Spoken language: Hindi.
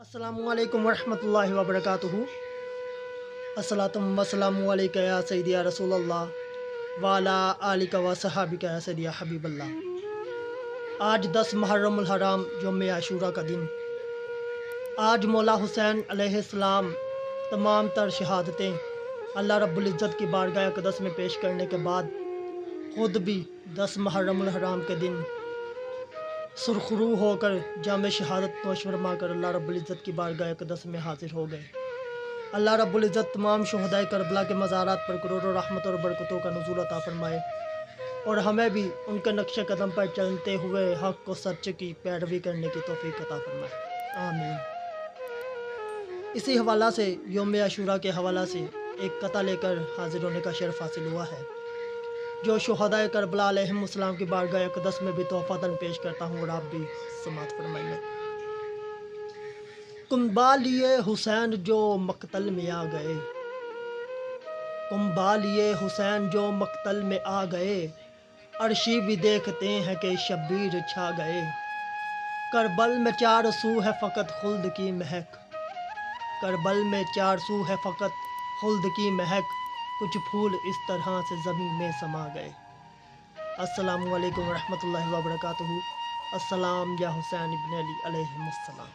अस्सलामुअलैकुम वरहमतुल्लाहि वबरकातुहू। अस्सलातुम वस्सलामु अलैका या सय्यदी या रसूलल्लाह व अला आलिका व सहाबिका या सय्यदी या हबीबल्लाह। आज 10 मुहर्रमुल हराम यौम आशूरा का दिन। आज मौला हुसैन अलैहिस्सलाम तमाम तर शहादतें अल्लाह रब्बुल इज़्ज़त की बारगाह अक़दस में पेश करने के बाद ख़ुद भी 10 मुहर्रमुल हराम के दिन सुरखरू होकर जाम शहादत नोश फरमा कर अल्लाह रब्बुल इज़्ज़त की बारगाह अक़दस में हाज़िर हो गए। अल्लाह रब्बुल इज़्ज़त तमाम शुहदाए करबला के मज़ारात पर करोड़ों रहमत और बरकतों का नुज़ूल अता फ़रमाए और हमें भी उनके नक्श कदम पर चलते हुए हक़ व सच्चे की पैरवी करने की तौफ़ीक़ अता फ़रमाए, आमीन। इसी हवाला से यौम आशूरा के हवाला से एक कथा लेकर हाज़िर होने का शर्फ़ हासिल हुआ है, जो शुहदाए करबला अलैहिमुस्सलाम की बारगाह अक़दस में भी तोहफ़तन पेश करता हूँ और आप भी समाअत फ़रमाइए। कुंबालिए हुसैन जो मक़तल में आ गए, कुंबालिए हुसैन जो मक़तल में आ गए, अर्शी भी देखते हैं कि शब्बीर छा गए। करबल में चार सू है फ़कत खुल्द की महक, करबल में चार सू है फ़कत खुल्द की महक, कुछ फूल इस तरह से ज़मीन में समा गए। अस्सलामु अलैकुम वरहमतुल्लाहि वबरकातुहू। अस्सलाम या हुसैन इब्न अली अलैहिमुस्सलाम।